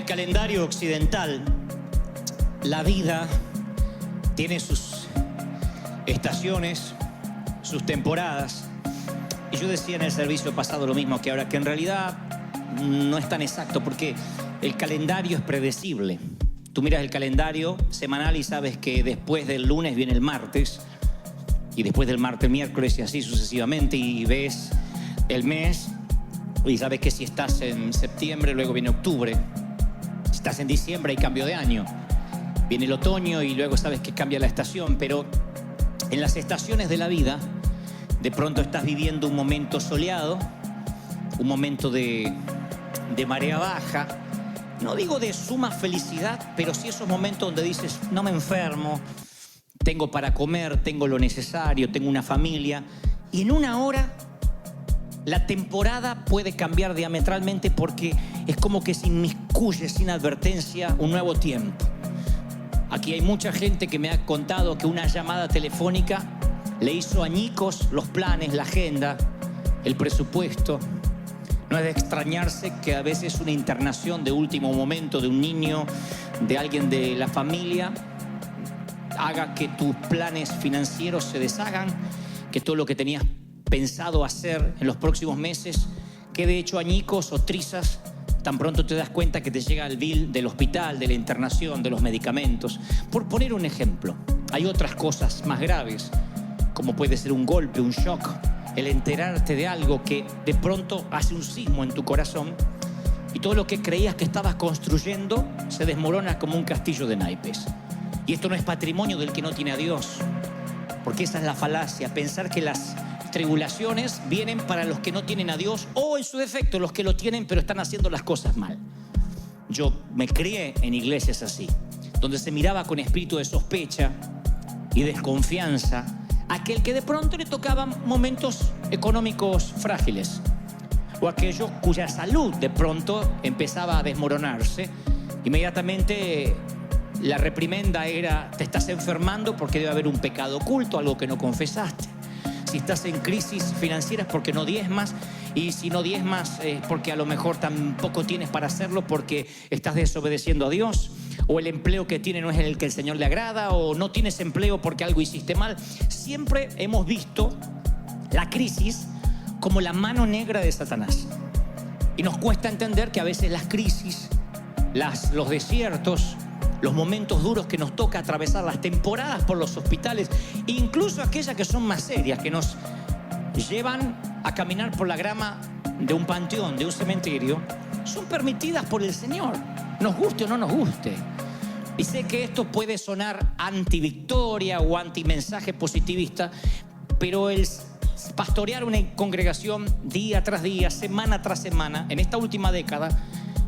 calendario occidental, la vida tiene sus estaciones, sus temporadas. Y yo decía en el servicio pasado lo mismo que ahora, que en realidad no es tan exacto porque el calendario es predecible. Tú miras el calendario semanal y sabes que después del lunes viene el martes, y después del martes el miércoles, y así sucesivamente, y ves el mes y sabes que si estás en septiembre luego viene octubre, si estás en diciembre hay cambio de año, viene el otoño y luego sabes que cambia la estación. Pero en las estaciones de la vida de pronto estás viviendo un momento soleado, un momento de marea baja. No digo de suma felicidad, pero sí esos momentos donde dices, no me enfermo, tengo para comer, tengo lo necesario, tengo una familia. Y en una hora la temporada puede cambiar diametralmente porque es como que se inmiscuye sin advertencia un nuevo tiempo. Aquí hay mucha gente que me ha contado que una llamada telefónica le hizo añicos los planes, la agenda, el presupuesto. No es de extrañarse que a veces una internación de último momento de un niño, de alguien de la familia, haga que tus planes financieros se deshagan, que todo lo que tenías pensado hacer en los próximos meses quede hecho añicos o trizas. Tan pronto te das cuenta que te llega el bill del hospital, de la internación, de los medicamentos. Por poner un ejemplo, hay otras cosas más graves, como puede ser un golpe, un shock, el enterarte de algo que de pronto hace un sismo en tu corazón y todo lo que creías que estabas construyendo se desmorona como un castillo de naipes. Y esto no es patrimonio del que no tiene a Dios, porque esa es la falacia, pensar que las tribulaciones vienen para los que no tienen a Dios, o en su defecto los que lo tienen pero están haciendo las cosas mal. Yo me crié en iglesias así, donde se miraba con espíritu de sospecha y desconfianza aquel que de pronto le tocaban momentos económicos frágiles, o aquellos cuya salud de pronto empezaba a desmoronarse. Inmediatamente la reprimenda era: te estás enfermando porque debe haber un pecado oculto, algo que no confesaste. Si estás en crisis financiera es porque no diezmas, y si no diezmas es porque a lo mejor tampoco tienes para hacerlo porque estás desobedeciendo a Dios, o el empleo que tienes no es el que el Señor le agrada, o no tienes empleo porque algo hiciste mal. Siempre hemos visto la crisis como la mano negra de Satanás, y nos cuesta entender que a veces las crisis, los desiertos, los momentos duros que nos toca atravesar, las temporadas por los hospitales, incluso aquellas que son más serias, que nos llevan a caminar por la grama de un panteón, de un cementerio, son permitidas por el Señor, nos guste o no nos guste. Y sé que esto puede sonar anti-victoria o anti-mensaje positivista, pero el pastorear una congregación día tras día, semana tras semana, en esta última década,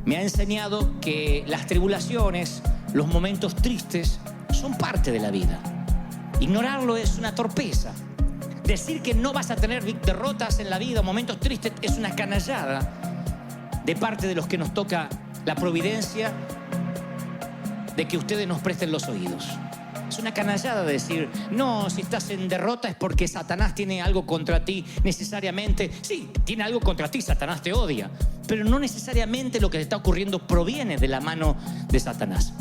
me ha enseñado que las tribulaciones, los momentos tristes, son parte de la vida. Ignorarlo es una torpeza. Decir que no vas a tener derrotas en la vida, momentos tristes, es una canallada de parte de los que nos toca la providencia de que ustedes nos presten los oídos. Es una canallada decir, no, si estás en derrota es porque Satanás tiene algo contra ti necesariamente. Sí, tiene algo contra ti, Satanás te odia, pero no necesariamente lo que te está ocurriendo proviene de la mano de Satanás.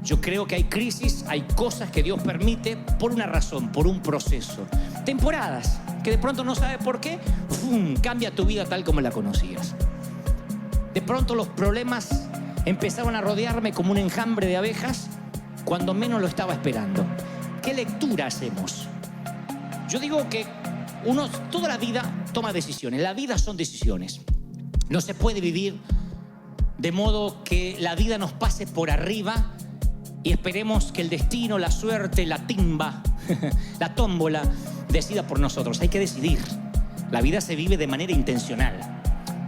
Yo creo que hay crisis, hay cosas que Dios permite por una razón, por un proceso. Temporadas que de pronto no sabes por qué, ¡fum!, cambia tu vida tal como la conocías. De pronto los problemas empezaron a rodearme como un enjambre de abejas cuando menos lo estaba esperando. ¿Qué lectura hacemos? Yo digo que uno toda la vida toma decisiones. La vida son decisiones. No se puede vivir de modo que la vida nos pase por arriba y esperemos que el destino, la suerte, la timba, la tómbola decida por nosotros. Hay que decidir. La vida se vive de manera intencional.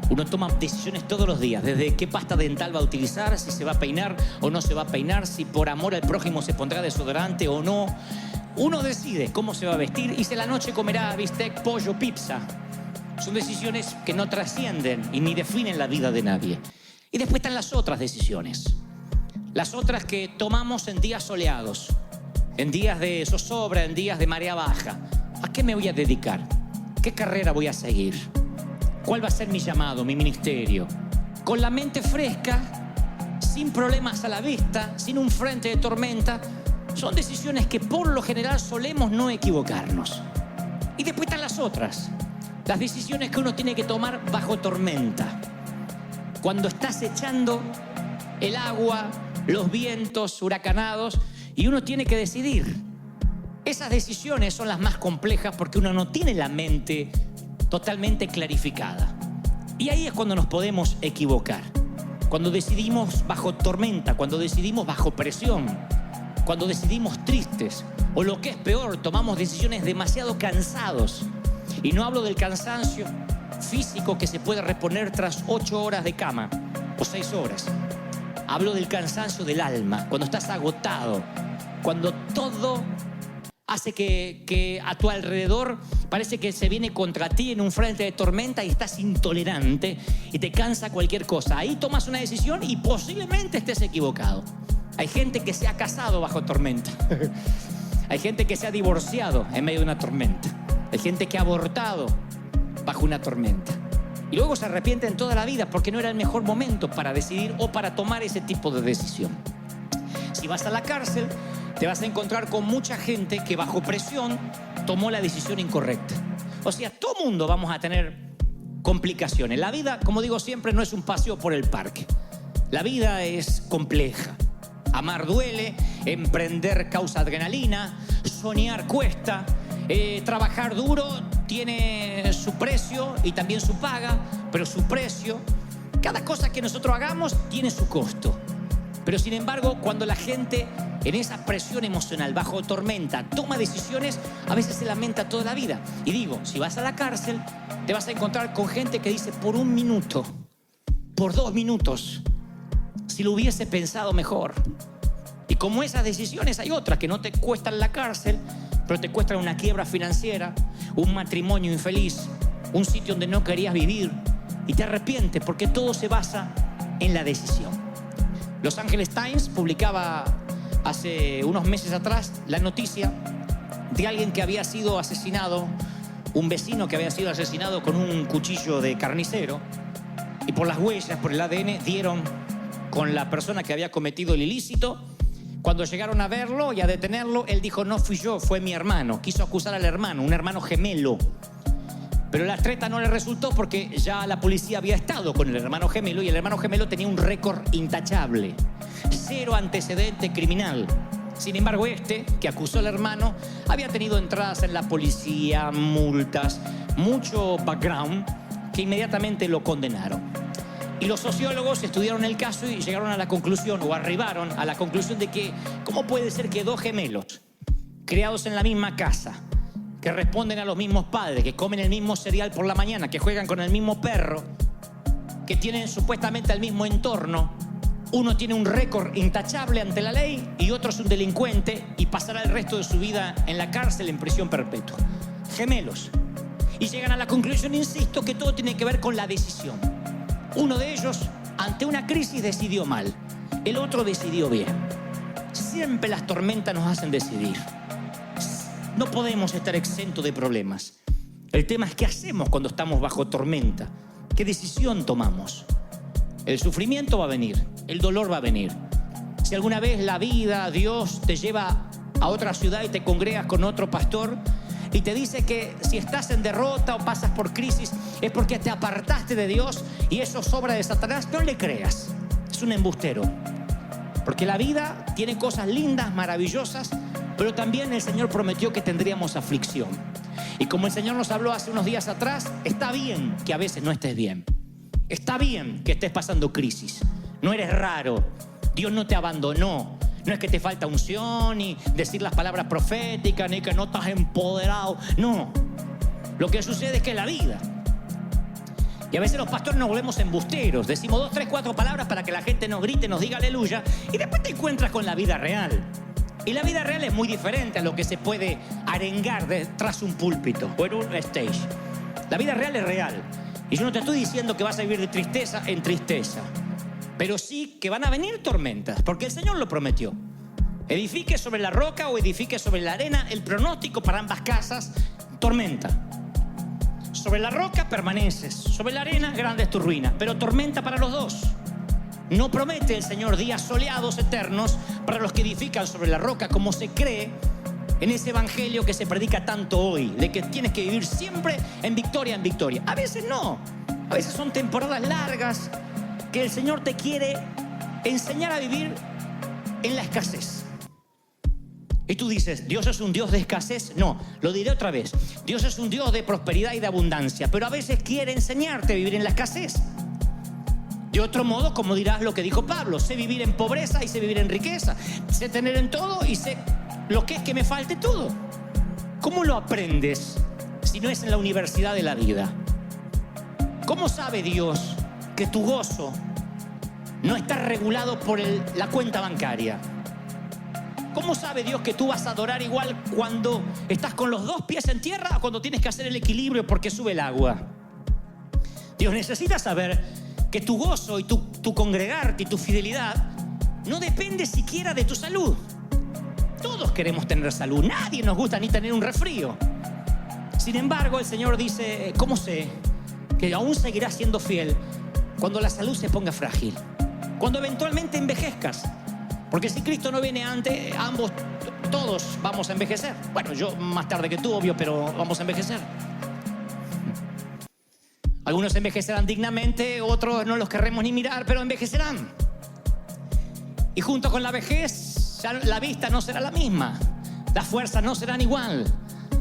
Uno toma decisiones todos los días, desde qué pasta dental va a utilizar, si se va a peinar o no se va a peinar, si por amor al prójimo se pondrá desodorante o no. Uno decide cómo se va a vestir y si a la noche comerá bistec, pollo, pizza. Son decisiones que no trascienden y ni definen la vida de nadie. Y después están las otras decisiones. Las otras que tomamos en días soleados, en días de zozobra, en días de marea baja. ¿A qué me voy a dedicar? ¿Qué carrera voy a seguir? ¿Cuál va a ser mi llamado, mi ministerio? Con la mente fresca, sin problemas a la vista, sin un frente de tormenta, son decisiones que por lo general solemos no equivocarnos. Y después están las otras, las decisiones que uno tiene que tomar bajo tormenta. Cuando estás echando el agua, los vientos huracanados y uno tiene que decidir. Esas decisiones son las más complejas porque uno no tiene la mente totalmente clarificada. Y ahí es cuando nos podemos equivocar. Cuando decidimos bajo tormenta, cuando decidimos bajo presión, cuando decidimos tristes, o lo que es peor, tomamos decisiones demasiado cansados. Y no hablo del cansancio físico que se puede reponer tras 8 horas de cama o 6 horas. Hablo del cansancio del alma, cuando estás agotado, cuando todo hace que a tu alrededor parece que se viene contra ti en un frente de tormenta y estás intolerante y te cansa cualquier cosa. Ahí tomas una decisión y posiblemente estés equivocado. Hay gente que se ha casado bajo tormenta. Hay gente que se ha divorciado en medio de una tormenta. Hay gente que ha abortado bajo una tormenta. Y luego se arrepienten toda la vida porque no era el mejor momento para decidir o para tomar ese tipo de decisión. Si vas a la cárcel, te vas a encontrar con mucha gente que bajo presión tomó la decisión incorrecta. O sea, todo mundo vamos a tener complicaciones. La vida, como digo siempre, no es un paseo por el parque. La vida es compleja. Amar duele, emprender causa adrenalina, soñar cuesta, trabajar duro tiene su precio y también su paga, pero su precio, cada cosa que nosotros hagamos tiene su costo. Pero sin embargo, cuando la gente en esa presión emocional, bajo tormenta, toma decisiones, a veces se lamenta toda la vida. Y digo, si vas a la cárcel, te vas a encontrar con gente que dice por 1 minuto, por 2 minutos, si lo hubiese pensado mejor. Y como esas decisiones hay otras que no te cuestan la cárcel, pero te cuestan una quiebra financiera, un matrimonio infeliz, un sitio donde no querías vivir y te arrepientes porque todo se basa en la decisión. Los Angeles Times publicaba hace unos meses atrás la noticia de alguien que había sido asesinado, un vecino que había sido asesinado con un cuchillo de carnicero, y por las huellas, por el ADN, dieron con la persona que había cometido el ilícito. Cuando llegaron a verlo y a detenerlo, él dijo: no fui yo, fue mi hermano. Quiso acusar al hermano, un hermano gemelo. Pero la treta no le resultó porque ya la policía había estado con el hermano gemelo y el hermano gemelo tenía un récord intachable. 0 antecedente criminal. Sin embargo, que acusó al hermano, había tenido entradas en la policía, multas, mucho background, que inmediatamente lo condenaron. Y los sociólogos estudiaron el caso y llegaron a la conclusión, o arribaron a la conclusión de que ¿cómo puede ser que 2 gemelos, criados en la misma casa, que responden a los mismos padres, que comen el mismo cereal por la mañana, que juegan con el mismo perro, que tienen supuestamente el mismo entorno, uno tiene un récord intachable ante la ley y otro es un delincuente y pasará el resto de su vida en la cárcel en prisión perpetua? Gemelos. Y llegan a la conclusión, insisto, que todo tiene que ver con la decisión. Uno de ellos, ante una crisis, decidió mal. El otro decidió bien. Siempre las tormentas nos hacen decidir. No podemos estar exentos de problemas. El tema es qué hacemos cuando estamos bajo tormenta. ¿Qué decisión tomamos? El sufrimiento va a venir, el dolor va a venir. Si alguna vez la vida, Dios, te lleva a otra ciudad y te congregas con otro pastor y te dice que si estás en derrota o pasas por crisis es porque te apartaste de Dios y eso es obra de Satanás, no le creas. Es un embustero. Porque la vida tiene cosas lindas, maravillosas, pero también el Señor prometió que tendríamos aflicción. Y como el Señor nos habló hace unos días atrás, está bien que a veces no estés bien. Está bien que estés pasando crisis. No eres raro. Dios no te abandonó. No es que te falta unción, ni decir las palabras proféticas, ni que no estás empoderado. No. Lo que sucede es que es la vida. Y a veces los pastores nos volvemos embusteros. Decimos 2, 3, 4 palabras para que la gente nos grite, nos diga aleluya. Y después te encuentras con la vida real. Y la vida real es muy diferente a lo que se puede arengar detrás de un púlpito o en un stage. La vida real es real. Y yo no te estoy diciendo que vas a vivir de tristeza en tristeza. Pero sí que van a venir tormentas, porque el Señor lo prometió. Edifique sobre la roca o edifique sobre la arena, el pronóstico para ambas casas, tormenta. Sobre la roca permaneces, sobre la arena grande es tu ruina, pero tormenta para los dos. No promete el Señor días soleados eternos para los que edifican sobre la roca, como se cree en ese evangelio que se predica tanto hoy, de que tienes que vivir siempre en victoria en victoria. A veces no, a veces son temporadas largas que el Señor te quiere enseñar a vivir en la escasez. Y tú dices, ¿Dios es un Dios de escasez? No, lo diré otra vez. Dios es un Dios de prosperidad y de abundancia, pero a veces quiere enseñarte a vivir en la escasez. De otro modo, como dirás lo que dijo Pablo, sé vivir en pobreza y sé vivir en riqueza. Sé tener en todo y sé lo que es que me falte todo. ¿Cómo lo aprendes si no es en la universidad de la vida? ¿Cómo sabe Dios que tu gozo no está regulado por la cuenta bancaria? ¿Cómo sabe Dios que tú vas a adorar igual cuando estás con los dos pies en tierra o cuando tienes que hacer el equilibrio porque sube el agua? Dios necesita saber que tu gozo y tu congregarte y tu fidelidad no depende siquiera de tu salud. Todos queremos tener salud, nadie nos gusta ni tener un resfrío. Sin embargo, el Señor dice, ¿cómo sé que aún seguirás siendo fiel cuando la salud se ponga frágil? Cuando eventualmente envejezcas. Porque si Cristo no viene antes, todos vamos a envejecer. Bueno, yo más tarde que tú, obvio, pero vamos a envejecer. Algunos envejecerán dignamente, otros no los querremos ni mirar, pero envejecerán. Y junto con la vejez, ya la vista no será la misma. Las fuerzas no serán igual.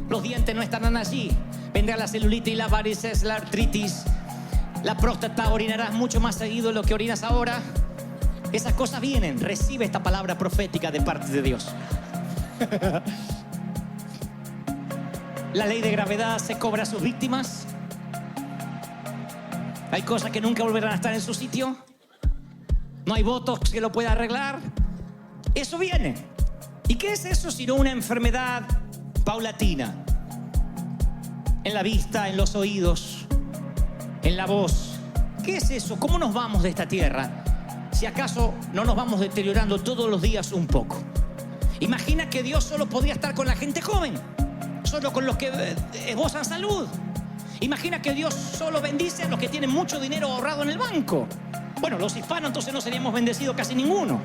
Los dientes no estarán allí. Vendrá la celulitis, las varices, la artritis. La próstata, orinarás mucho más seguido de lo que orinas ahora. Esas cosas vienen. Recibe esta palabra profética de parte de Dios. La ley de gravedad se cobra a sus víctimas. Hay cosas que nunca volverán a estar en su sitio. No hay votos que lo pueda arreglar. Eso viene. ¿Y qué es eso sino una enfermedad paulatina? En la vista, en los oídos, en la voz. ¿Qué es eso? ¿Cómo nos vamos de esta tierra? Si acaso no nos vamos deteriorando todos los días un poco. Imagina que Dios solo podría estar con la gente joven, solo con los que gozan salud. Imagina que Dios solo bendice a los que tienen mucho dinero ahorrado en el banco. Bueno, los hispanos entonces no seríamos bendecidos casi ninguno.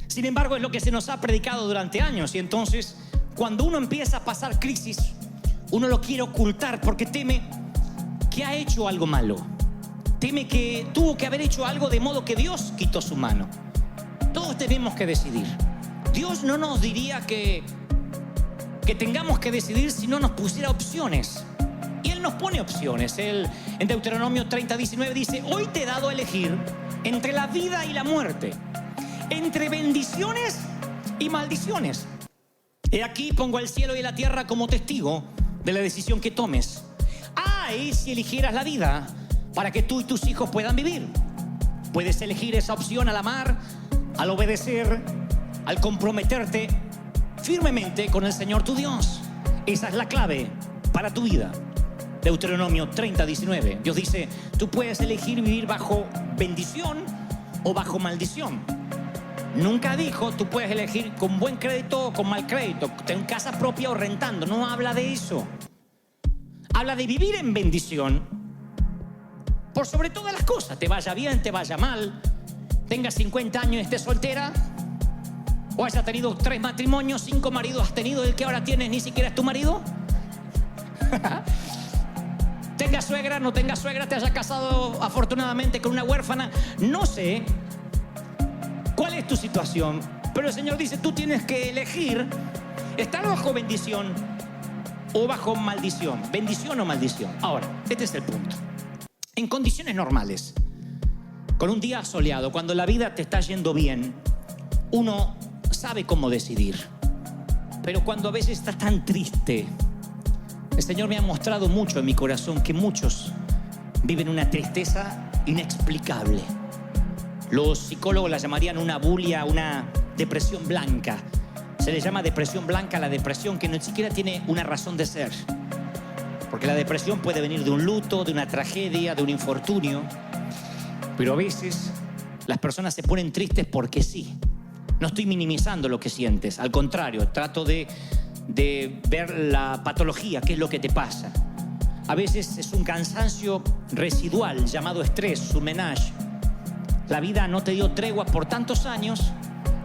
Sin embargo, es lo que se nos ha predicado durante años. Y entonces, cuando uno empieza a pasar crisis, uno lo quiere ocultar porque teme que ha hecho algo malo. Teme que tuvo que haber hecho algo de modo que Dios quitó su mano. Todos tenemos que decidir. Dios no nos diría que tengamos que decidir si no nos pusiera opciones. Y Él nos pone opciones. Él en Deuteronomio 30:19 dice: hoy te he dado a elegir entre la vida y la muerte, entre bendiciones y maldiciones. He aquí pongo el cielo y la tierra como testigo de la decisión que tomes. Ay, si eligieras la vida para que tú y tus hijos puedan vivir. Puedes elegir esa opción al amar, al obedecer, al comprometerte firmemente con el Señor tu Dios. Esa es la clave para tu vida. Deuteronomio 30:19. Dios dice: tú puedes elegir vivir bajo bendición o bajo maldición. Nunca dijo tú puedes elegir con buen crédito o con mal crédito, en casa propia o rentando. No habla de eso. Habla de vivir en bendición por sobre todas las cosas. Te vaya bien, te vaya mal, tengas 50 años y estés soltera, o hayas tenido 3 matrimonios, 5 maridos has tenido, el que ahora tienes ni siquiera es tu marido. Tengas suegra, no tengas suegra, te hayas casado afortunadamente con una huérfana. No sé cuál es tu situación, pero el Señor dice: tú tienes que elegir estar bajo bendición o bajo maldición. Bendición o maldición. Ahora, este es el punto. En condiciones normales, con un día soleado, cuando la vida te está yendo bien, uno sabe cómo decidir. Pero cuando a veces estás tan triste, el Señor me ha mostrado mucho en mi corazón que muchos viven una tristeza inexplicable. Los psicólogos la llamarían una bulia, una depresión blanca. Se le llama depresión blanca a la depresión que no siquiera tiene una razón de ser. Porque la depresión puede venir de un luto, de una tragedia, de un infortunio. Pero a veces las personas se ponen tristes porque sí. No estoy minimizando lo que sientes. Al contrario, trato de ver la patología, qué es lo que te pasa. A veces es un cansancio residual llamado estrés, surmenage. la vida no te dio tregua por tantos años.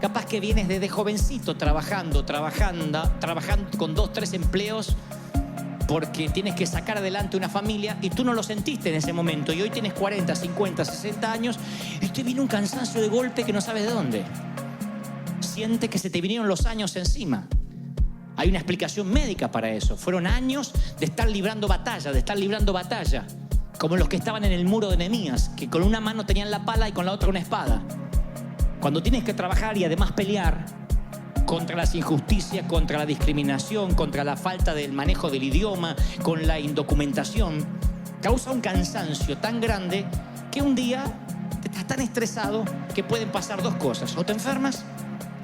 Capaz que vienes desde jovencito trabajando con 2, 3 empleos porque tienes que sacar adelante una familia y tú no lo sentiste en ese momento. Y hoy tienes 40, 50, 60 años y te viene un cansancio de golpe que no sabes de dónde. Siente que se te vinieron los años encima. Hay una explicación médica para eso. Fueron años de estar librando batalla, como los que estaban en el muro de Nehemías, que con una mano tenían la pala y con la otra una espada. Cuando tienes que trabajar y además pelear contra las injusticias, contra la discriminación, contra la falta del manejo del idioma, con la indocumentación, causa un cansancio tan grande que un día estás tan estresado que pueden pasar 2 cosas. O te enfermas,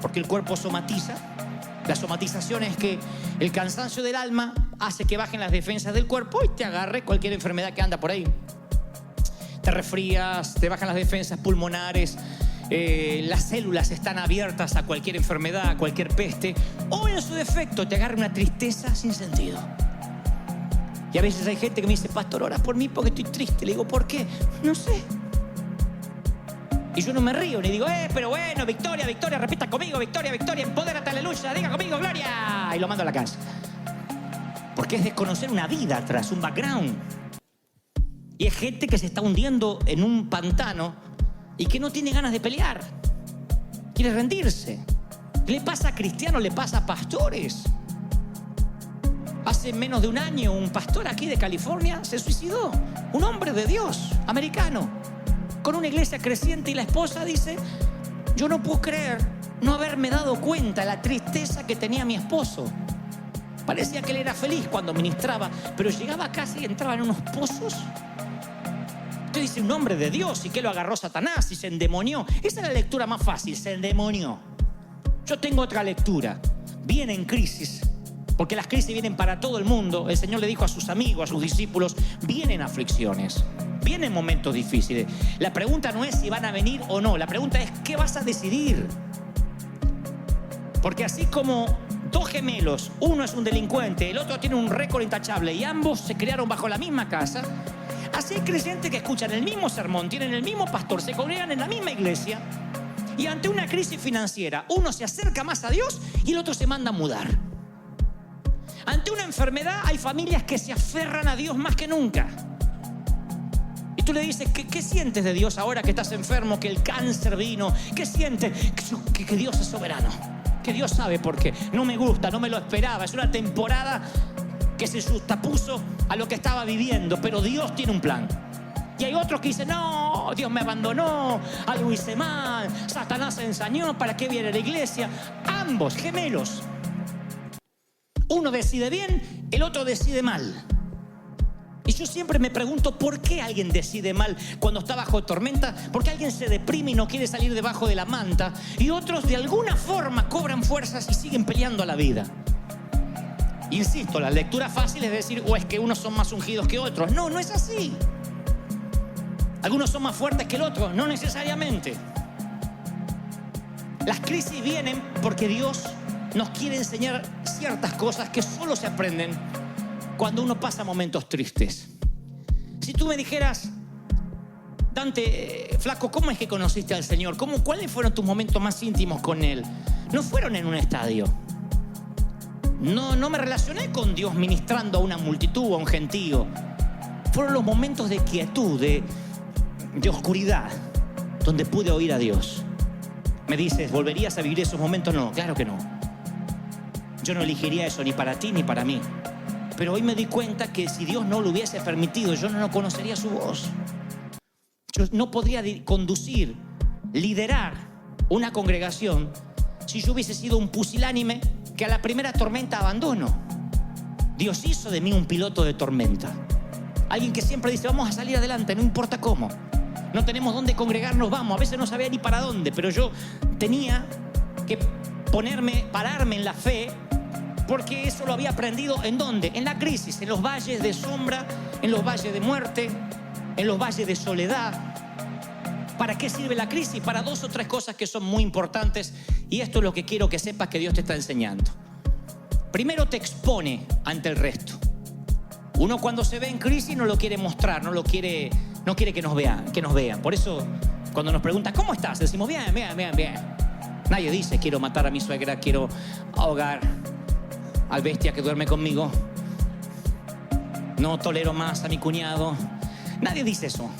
porque el cuerpo somatiza. La somatización es que el cansancio del alma hace que bajen las defensas del cuerpo y te agarre cualquier enfermedad que anda por ahí. Te resfrías, te bajan las defensas pulmonares, las células están abiertas a cualquier enfermedad, a cualquier peste, o en su defecto te agarra una tristeza sin sentido. Y a veces hay gente que me dice: pastor, ora por mí porque estoy triste. Le digo: ¿por qué? No sé. Y yo no me río, ni digo: pero bueno, victoria, victoria, repita conmigo, victoria, victoria, empodérate, aleluya, diga conmigo, gloria. Y lo mando a la casa. Porque es desconocer una vida atrás, un background. Y es gente que se está hundiendo en un pantano y que no tiene ganas de pelear. Quiere rendirse. Le pasa a cristianos, le pasa a pastores. Hace menos de un año, un pastor aquí de California se suicidó. Un hombre de Dios, americano, con una iglesia creciente, y la esposa dice: yo no puedo creer no haberme dado cuenta de la tristeza que tenía mi esposo. Parecía que él era feliz cuando ministraba, pero llegaba a casa y entraba en unos pozos. Usted dice: un hombre de Dios, ¿y qué lo agarró Satanás y se endemonió? Esa es la lectura más fácil, se endemonió. Yo tengo otra lectura. Viene en crisis, porque las crisis vienen para todo el mundo. El Señor le dijo a sus amigos, a sus discípulos: vienen aflicciones, vienen momentos difíciles. La pregunta no es si van a venir o no, la pregunta es: ¿qué vas a decidir? Porque así como 2 gemelos, uno es un delincuente, el otro tiene un récord intachable y ambos se criaron bajo la misma casa, así hay creyentes que escuchan el mismo sermón, tienen el mismo pastor, se congregan en la misma iglesia, y ante una crisis financiera uno se acerca más a Dios y el otro se manda a mudar. Ante una enfermedad hay familias que se aferran a Dios más que nunca. Y tú le dices: ¿qué sientes de Dios ahora que estás enfermo, que el cáncer vino? ¿Qué sientes? Que Dios es soberano, que Dios sabe por qué. No me gusta, no me lo esperaba, es una temporada que se justapuso a lo que estaba viviendo, pero Dios tiene un plan. Y hay otros que dicen: no, Dios me abandonó, algo hice mal, Satanás se ensañó, ¿para qué viene a la iglesia? Ambos, gemelos. Uno decide bien, el otro decide mal. Y yo siempre me pregunto: ¿por qué alguien decide mal cuando está bajo tormenta? ¿Por qué alguien se deprime y no quiere salir debajo de la manta? Y otros de alguna forma cobran fuerzas y siguen peleando a la vida. Insisto, la lectura fácil es decir: o es que unos son más ungidos que otros. No, no es así. Algunos son más fuertes que el otro, no necesariamente. Las crisis vienen porque Dios nos quiere enseñar ciertas cosas que solo se aprenden cuando uno pasa momentos tristes. Si tú me dijeras: Dante, flaco, ¿cómo es que conociste al Señor? ¿Cuáles fueron tus momentos más íntimos con Él? No fueron en un estadio. No me relacioné con Dios ministrando a una multitud o a un gentío. Fueron los momentos de quietud, de oscuridad, donde pude oír a Dios. Me dices: ¿volverías a vivir esos momentos? No, claro que no. Yo no elegiría eso ni para ti ni para mí. Pero hoy me di cuenta que si Dios no lo hubiese permitido, yo no conocería su voz. Yo no podría conducir, liderar una congregación si yo hubiese sido un pusilánime que a la primera tormenta abandono. Dios hizo de mí un piloto de tormenta. Alguien que siempre dice: vamos a salir adelante, no importa cómo. No tenemos dónde congregarnos, vamos. A veces no sabía ni para dónde, pero yo tenía que pararme en la fe, porque eso lo había aprendido ¿en dónde? En la crisis, en los valles de sombra, en los valles de muerte, en los valles de soledad. ¿Para qué sirve la crisis? Para 2 o 3 cosas que son muy importantes, y esto es lo que quiero que sepas que Dios te está enseñando. Primero, te expone ante el resto. Uno cuando se ve en crisis no lo quiere mostrar, no quiere que nos vean. Por eso Cuando nos preguntan, ¿cómo estás? Decimos, bien, bien, bien, bien. Nadie dice, quiero matar a mi suegra, quiero ahogar al bestia que duerme conmigo. No tolero más a mi cuñado. Nadie dice eso.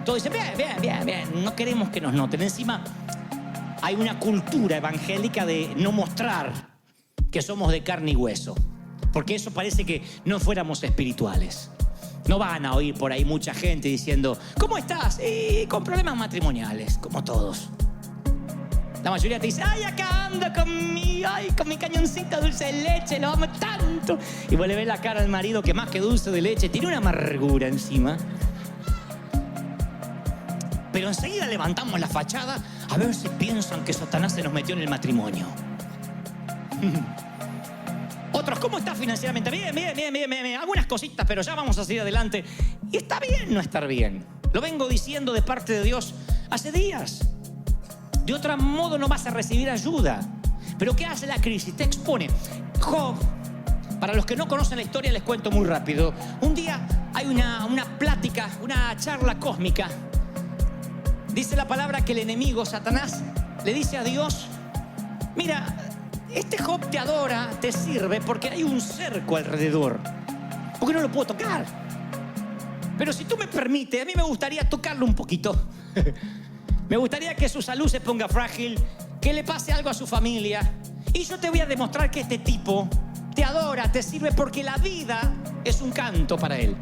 Todos dicen, bien, bien, bien, bien. No queremos que nos noten. Encima, hay una cultura evangélica de no mostrar que somos de carne y hueso. Porque eso parece que no fuéramos espirituales. No van a oír por ahí mucha gente diciendo, ¿cómo estás? Y con problemas matrimoniales, como todos. La mayoría te dice, ay, acá ando con mi cañoncito de dulce de leche, lo amo tanto. Y vos le ves la cara al marido que más que dulce de leche tiene una amargura encima. Pero enseguida levantamos la fachada a ver si piensan que Satanás se nos metió en el matrimonio. Otros, ¿cómo estás financieramente? Bien, bien, bien, bien, bien. Algunas cositas, pero ya vamos a seguir adelante. Y está bien no estar bien. Lo vengo diciendo de parte de Dios hace días. De otro modo no vas a recibir ayuda. Pero ¿qué hace la crisis? Te expone. Job, para los que no conocen la historia, les cuento muy rápido. Un día hay una plática, una charla cósmica. Dice la palabra que el enemigo, Satanás, le dice a Dios, mira, este Job te adora, te sirve porque hay un cerco alrededor. Porque no lo puedo tocar. Pero si tú me permites, a mí me gustaría tocarlo un poquito. Me gustaría que su salud se ponga frágil, que le pase algo a su familia. Y yo te voy a demostrar que este tipo te adora, te sirve porque la vida es un canto para él.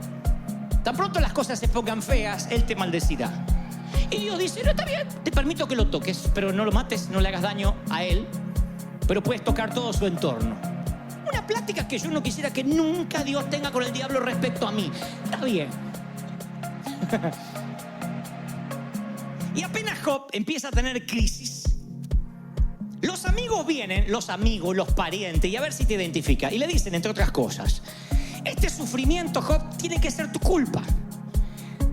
Tan pronto las cosas se pongan feas, él te maldecirá. Y Dios dice, no, está bien, te permito que lo toques, pero no lo mates, no le hagas daño a él. Pero puedes tocar todo su entorno. Una plática que yo no quisiera que nunca Dios tenga con el diablo respecto a mí. Está bien. Y apenas Job empieza a tener crisis, los amigos vienen, los parientes, y a ver si te identifica. Y le dicen, entre otras cosas, este sufrimiento, Job, tiene que ser tu culpa.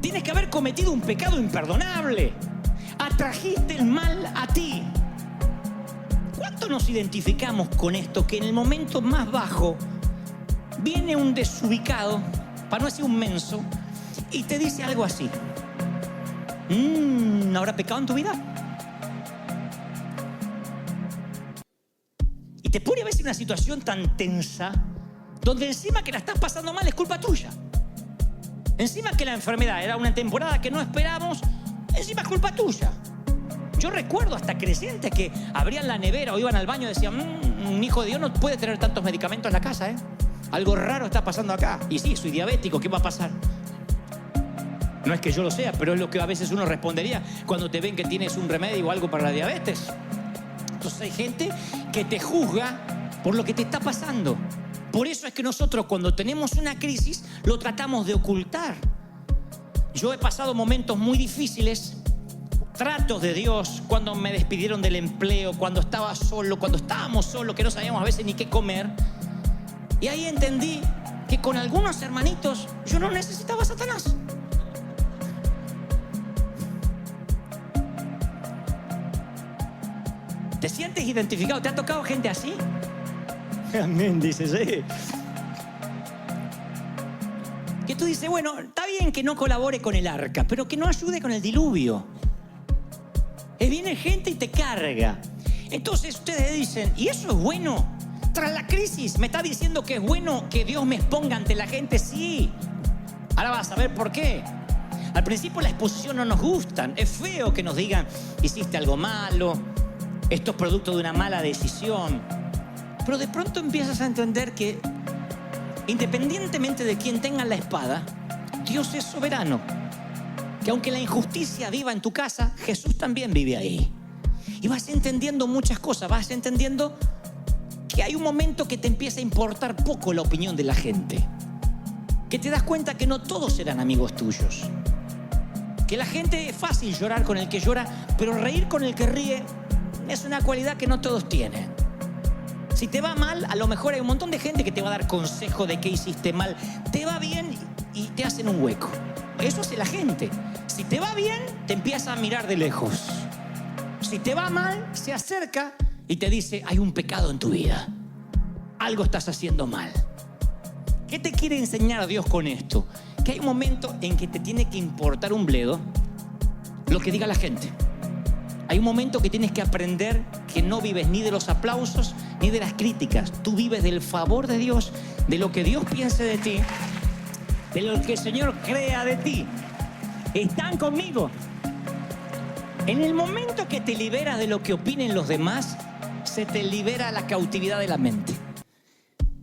Tienes que haber cometido un pecado imperdonable. Atrajiste el mal a ti. ¿Cuánto nos identificamos con esto? Que en el momento más bajo viene un desubicado, para no decir un menso, y te dice algo así. ¿Habrá pecado en tu vida? Y te pone a veces en una situación tan tensa, donde encima que la estás pasando mal es culpa tuya. Encima que la enfermedad era una temporada que no esperamos, encima es culpa tuya. Yo recuerdo hasta creyentes que abrían la nevera o iban al baño y decían, un hijo de Dios no puede tener tantos medicamentos en la casa, ¿eh? Algo raro está pasando acá. Y sí, soy diabético, ¿qué va a pasar? No es que yo lo sea, pero es lo que a veces uno respondería cuando te ven que tienes un remedio o algo para la diabetes. Entonces hay gente que te juzga por lo que te está pasando. Por eso es que nosotros cuando tenemos una crisis lo tratamos de ocultar. Yo he pasado momentos muy difíciles, tratos de Dios, cuando me despidieron del empleo, cuando estaba solo, cuando estábamos solos, que no sabíamos a veces ni qué comer. Y ahí entendí que con algunos hermanitos yo no necesitaba a Satanás. ¿Te sientes identificado? ¿Te ha tocado gente así? Amén, dices, que tú dices, bueno, está bien que no colabore con el arca, pero que no ayude con el diluvio. Viene gente y te carga. Entonces ustedes dicen, ¿y eso es bueno? Tras la crisis, ¿me está diciendo que es bueno que Dios me exponga ante la gente? Sí. Ahora vas a ver por qué. Al principio la exposición no nos gustan. Es feo que nos digan, hiciste algo malo, esto es producto de una mala decisión. Pero de pronto empiezas a entender que, independientemente de quién tenga la espada, Dios es soberano. Que aunque la injusticia viva en tu casa, Jesús también vive ahí. Y vas entendiendo muchas cosas, vas entendiendo que hay un momento que te empieza a importar poco la opinión de la gente. Que te das cuenta que no todos serán amigos tuyos. Que la gente es fácil llorar con el que llora, pero reír con el que ríe es una cualidad que no todos tienen. Si te va mal, a lo mejor hay un montón de gente que te va a dar consejo de qué hiciste mal. Te va bien y te hacen un hueco. Eso hace la gente. Si te va bien, te empieza a mirar de lejos. Si te va mal, se acerca y te dice, hay un pecado en tu vida. Algo estás haciendo mal. ¿Qué te quiere enseñar Dios con esto? Que hay un momento en que te tiene que importar un bledo lo que diga la gente. Hay un momento que tienes que aprender que no vives ni de los aplausos ni de las críticas. Tú vives del favor de Dios, de lo que Dios piense de ti, de lo que el Señor crea de ti. ¿Están conmigo? En el momento que te liberas de lo que opinen los demás, se te libera la cautividad de la mente.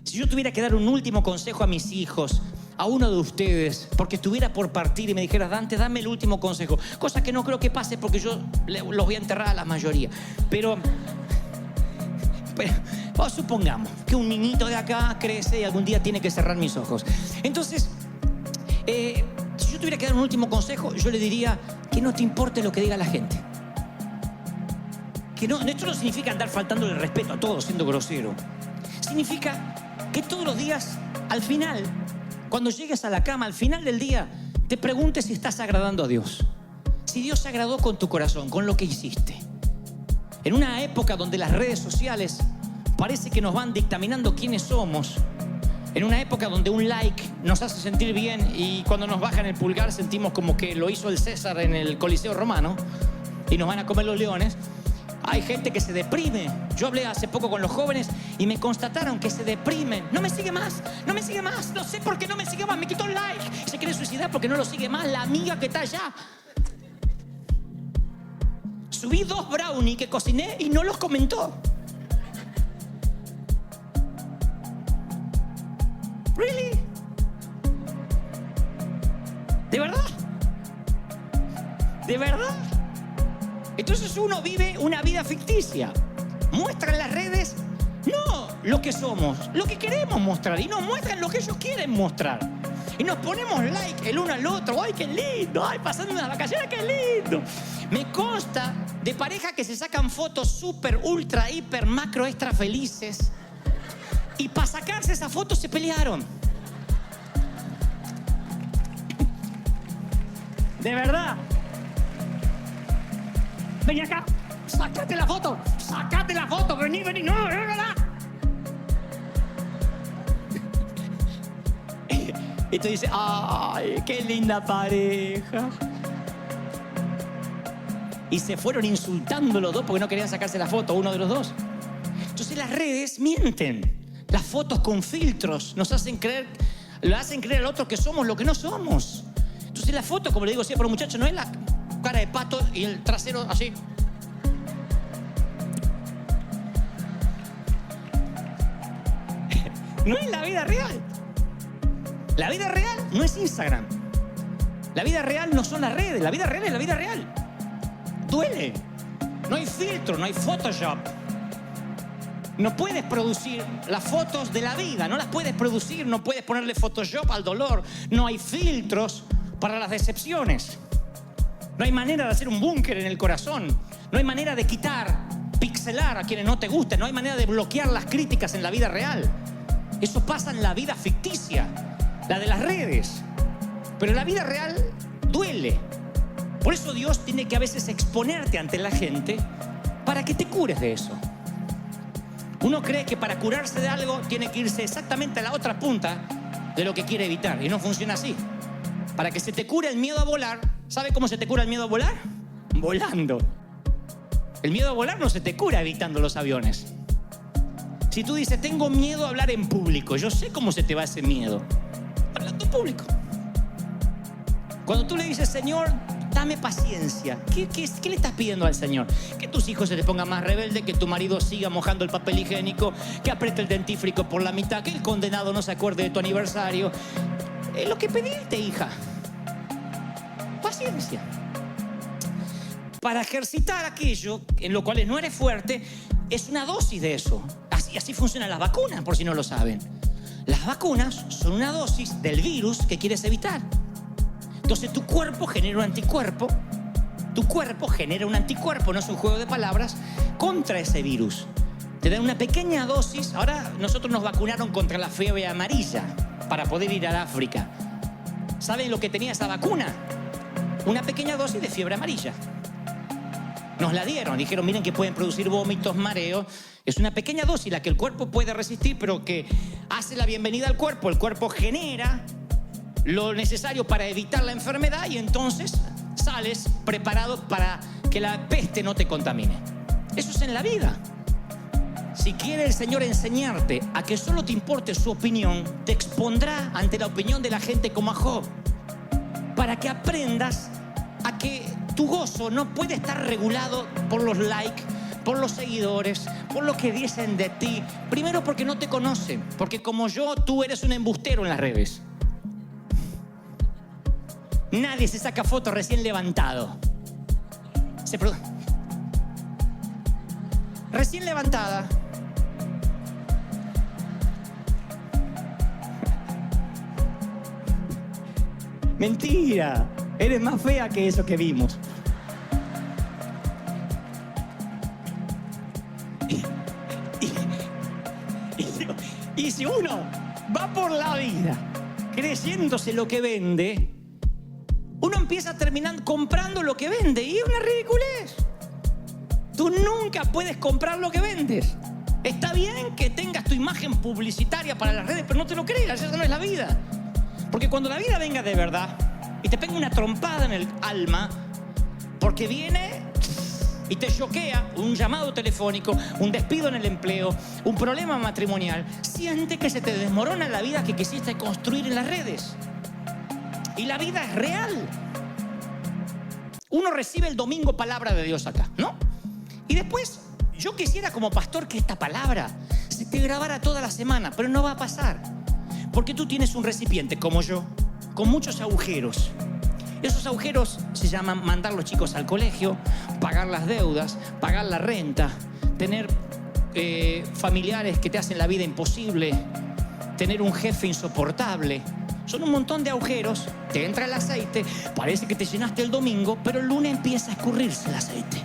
Si yo tuviera que dar un último consejo a mis hijos, a uno de ustedes, porque estuviera por partir y me dijeras, Dante, dame el último consejo, cosa que no creo que pase porque yo los voy a enterrar a la mayoría, pero supongamos que un niñito de acá crece y algún día tiene que cerrar mis ojos. Entonces, si yo tuviera que dar un último consejo, yo le diría que no te importe lo que diga la gente. Que no, esto no significa andar faltando el respeto a todos siendo grosero. Significa que todos los días, al final, cuando llegues a la cama, al final del día, te preguntes si estás agradando a Dios. Si Dios se agradó con tu corazón, con lo que hiciste. En una época donde las redes sociales parece que nos van dictaminando quiénes somos. En una época donde un like nos hace sentir bien y cuando nos bajan el pulgar sentimos como que lo hizo el César en el Coliseo Romano y nos van a comer los leones. Hay gente que se deprime. Yo hablé hace poco con los jóvenes y me constataron que se deprimen. No me sigue más, no me sigue más. No sé por qué no me sigue más. Me quitó el like. Se quiere suicidar porque no lo sigue más la amiga que está allá. Subí 2 brownies que cociné y no los comentó. ¿Really? ¿De verdad? ¿De verdad? Entonces uno vive una vida ficticia. Muestra en las redes no lo que somos, lo que queremos mostrar. Y nos muestran lo que ellos quieren mostrar. Y nos ponemos like el uno al otro. ¡Ay, qué lindo! ¡Ay, pasando unas vacaciones, qué lindo! Me consta de parejas que se sacan fotos súper, ultra, hiper, macro, extra felices. Y para sacarse esa foto se pelearon. De verdad. Vení acá, sácate la foto, vení, no, verdad. Y tú dices, ay, qué linda pareja. Y se fueron insultando los dos porque no querían sacarse la foto, uno de los dos. Entonces las redes mienten. Las fotos con filtros nos hacen creer, le hacen creer al otro que somos lo que no somos. Entonces la foto, como le digo siempre a los muchachos, no es la cara de pato y el trasero así. No es la vida real. La vida real no es Instagram. La vida real no son las redes. La vida real es la vida real. Duele. No hay filtro, no hay Photoshop. No puedes producir las fotos de la vida. No las puedes producir, no puedes ponerle Photoshop al dolor. No hay filtros para las decepciones. No hay manera de hacer un búnker en el corazón. No hay manera de quitar, pixelar a quienes no te gusten. No hay manera de bloquear las críticas en la vida real. Eso pasa en la vida ficticia, la de las redes. Pero la vida real duele. Por eso Dios tiene que a veces exponerte ante la gente para que te cures de eso. Uno cree que para curarse de algo tiene que irse exactamente a la otra punta de lo que quiere evitar. Y no funciona así. Para que se te cure el miedo a volar, ¿sabe cómo se te cura el miedo a volar? Volando. El miedo a volar no se te cura evitando los aviones. Si tú dices, tengo miedo a hablar en público, yo sé cómo se te va ese miedo. Hablando en público. Cuando tú le dices, Señor, dame paciencia. ¿Qué le estás pidiendo al Señor? Que tus hijos se te pongan más rebeldes, que tu marido siga mojando el papel higiénico, que apriete el dentífrico por la mitad, que el condenado no se acuerde de tu aniversario. Es lo que pediste, hija. Paciencia. Para ejercitar aquello en lo cual no eres fuerte, es una dosis de eso. Así funcionan las vacunas, por si no lo saben. Las vacunas son una dosis del virus que quieres evitar. Entonces tu cuerpo genera un anticuerpo. Tu cuerpo genera un anticuerpo, no es un juego de palabras, contra ese virus. Te dan una pequeña dosis. Ahora nosotros nos vacunaron contra la fiebre amarilla para poder ir al África. ¿Saben lo que tenía esa vacuna? Una pequeña dosis de fiebre amarilla. Nos la dieron, dijeron, miren que pueden producir vómitos, mareos. Es una pequeña dosis la que el cuerpo puede resistir, pero que hace la bienvenida al cuerpo. El cuerpo genera lo necesario para evitar la enfermedad y entonces sales preparado para que la peste no te contamine. Eso es en la vida. Si quiere el Señor enseñarte a que solo te importe su opinión, te expondrá ante la opinión de la gente como a Job, para que aprendas a que tu gozo no puede estar regulado por los likes, por los seguidores, por lo que dicen de ti. Primero porque no te conocen, porque como yo, tú eres un embustero en las redes. Nadie se saca fotos recién levantado. Recién levantada. Mentira, eres más fea que eso que vimos. Y si uno va por la vida creyéndose lo que vende, uno empieza terminando comprando lo que vende y es una ridiculez. Tú nunca puedes comprar lo que vendes. Está bien que tengas tu imagen publicitaria para las redes, pero no te lo creas, esa no es la vida. Porque cuando la vida venga de verdad y te pega una trompada en el alma, porque viene y te choquea un llamado telefónico, un despido en el empleo, un problema matrimonial, siente que se te desmorona la vida que quisiste construir en las redes. Y la vida es real. Uno recibe el domingo palabra de Dios acá, ¿no? Y después, yo quisiera como pastor que esta palabra se te grabara toda la semana, pero no va a pasar. Porque tú tienes un recipiente, como yo, con muchos agujeros. Esos agujeros se llaman mandar los chicos al colegio, pagar las deudas, pagar la renta, tener familiares que te hacen la vida imposible, tener un jefe insoportable. Son un montón de agujeros, te entra el aceite, parece que te llenaste el domingo, pero el lunes empieza a escurrirse el aceite.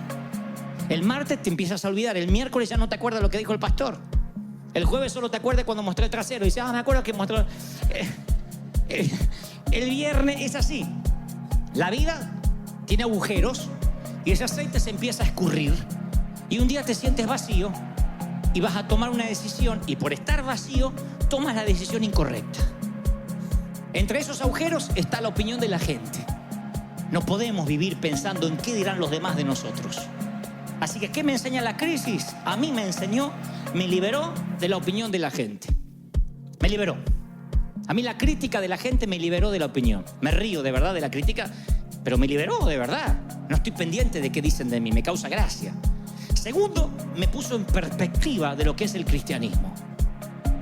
El martes te empiezas a olvidar, el miércoles ya no te acuerdas lo que dijo el pastor. El jueves solo te acuerdas cuando mostré el trasero y dices, me acuerdo que mostró. El viernes es así. La vida tiene agujeros y ese aceite se empieza a escurrir. Y un día te sientes vacío y vas a tomar una decisión y por estar vacío tomas la decisión incorrecta. Entre esos agujeros está la opinión de la gente. No podemos vivir pensando en qué dirán los demás de nosotros. Así que, ¿qué me enseña la crisis? A mí me enseñó, me liberó de la opinión de la gente. Me liberó. A mí la crítica de la gente me liberó de la opinión. Me río de verdad de la crítica, pero me liberó de verdad. No estoy pendiente de qué dicen de mí, me causa gracia. Segundo, me puso en perspectiva de lo que es el cristianismo.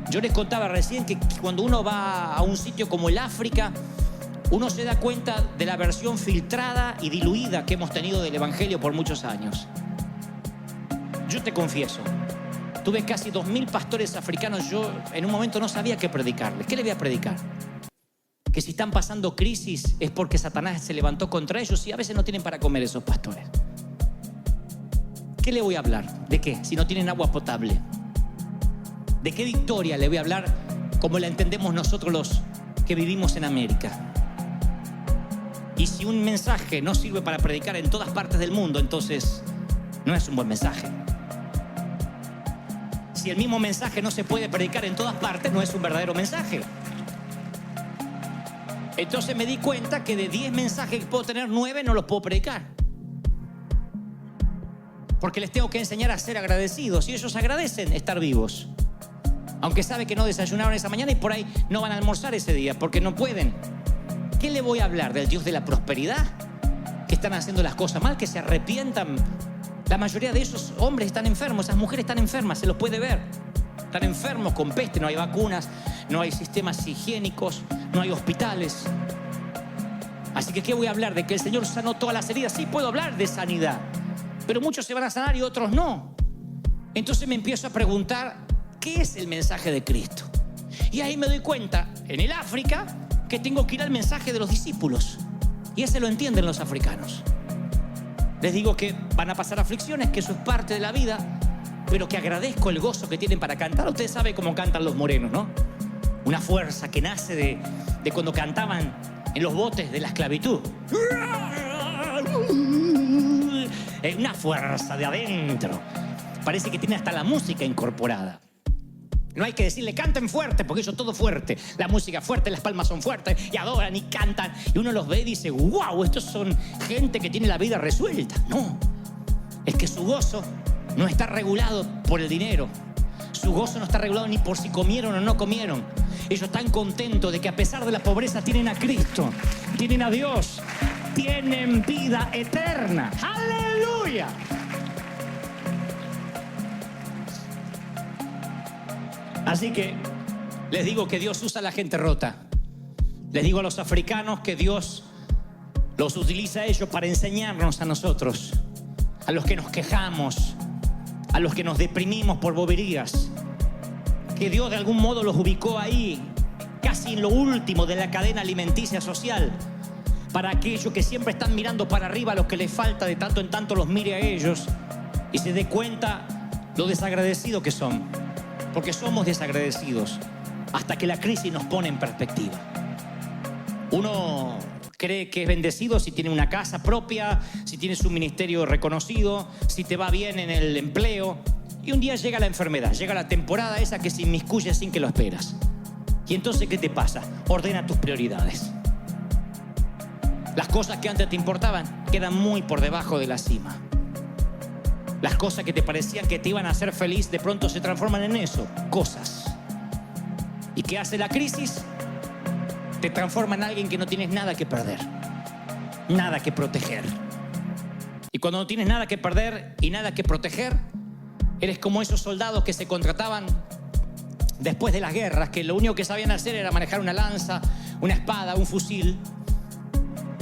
Yo les contaba recién que cuando uno va a un sitio como el África, uno se da cuenta de la versión filtrada y diluida que hemos tenido del Evangelio por muchos años. Yo te confieso, tuve casi 2000 pastores africanos. Yo en un momento no sabía qué predicarles. ¿Qué le voy a predicar? Que si están pasando crisis es porque Satanás se levantó contra ellos y a veces no tienen para comer esos pastores. ¿Qué le voy a hablar? ¿De qué? Si no tienen agua potable. ¿De qué victoria le voy a hablar como la entendemos nosotros los que vivimos en América? Y si un mensaje no sirve para predicar en todas partes del mundo, entonces no es un buen mensaje. Si el mismo mensaje no se puede predicar en todas partes, no es un verdadero mensaje. Entonces me di cuenta que de 10 mensajes que puedo tener, 9 no los puedo predicar. Porque les tengo que enseñar a ser agradecidos. Y ellos agradecen estar vivos. Aunque saben que no desayunaron esa mañana y por ahí no van a almorzar ese día porque no pueden. ¿Qué le voy a hablar? ¿Del Dios de la prosperidad? ¿Que están haciendo las cosas mal? ¿Que se arrepientan? La mayoría de esos hombres están enfermos, esas mujeres están enfermas, se los puede ver. Están enfermos con peste, no hay vacunas, no hay sistemas higiénicos, no hay hospitales. Así que, ¿qué voy a hablar? ¿De que el Señor sanó todas las heridas? Sí, puedo hablar de sanidad, pero muchos se van a sanar y otros no. Entonces me empiezo a preguntar, ¿qué es el mensaje de Cristo? Y ahí me doy cuenta, en el África, que tengo que ir al mensaje de los discípulos. Y ese lo entienden los africanos. Les digo que van a pasar aflicciones, que eso es parte de la vida, pero que agradezco el gozo que tienen para cantar. Ustedes saben cómo cantan los morenos, ¿no? Una fuerza que nace de cuando cantaban en los botes de la esclavitud. Una fuerza de adentro. Parece que tiene hasta la música incorporada. No hay que decirle canten fuerte, porque eso es todo fuerte. La música fuerte, las palmas son fuertes y adoran y cantan. Y uno los ve y dice, wow, estos son gente que tiene la vida resuelta. No, es que su gozo no está regulado por el dinero. Su gozo no está regulado ni por si comieron o no comieron. Ellos están contentos de que a pesar de la pobreza tienen a Cristo, tienen a Dios, tienen vida eterna. ¡Aleluya! Así que les digo que Dios usa a la gente rota. Les digo a los africanos que Dios los utiliza a ellos para enseñarnos a nosotros, a los que nos quejamos, a los que nos deprimimos por boberías, que Dios de algún modo los ubicó ahí, casi en lo último de la cadena alimenticia social, para aquellos que siempre están mirando para arriba, a los que les falta de tanto en tanto los mire a ellos y se dé cuenta lo desagradecidos que son. Porque somos desagradecidos hasta que la crisis nos pone en perspectiva. Uno cree que es bendecido si tiene una casa propia, si tiene su ministerio reconocido, si te va bien en el empleo. Y un día llega la enfermedad, llega la temporada esa que se inmiscuye sin que lo esperas. Y entonces, ¿qué te pasa? Ordena tus prioridades. Las cosas que antes te importaban quedan muy por debajo de la cima. Las cosas que te parecían que te iban a hacer feliz de pronto se transforman en eso, cosas. ¿Y qué hace la crisis? Te transforma en alguien que no tienes nada que perder, nada que proteger. Y cuando no tienes nada que perder y nada que proteger, eres como esos soldados que se contrataban después de las guerras, que lo único que sabían hacer era manejar una lanza, una espada, un fusil.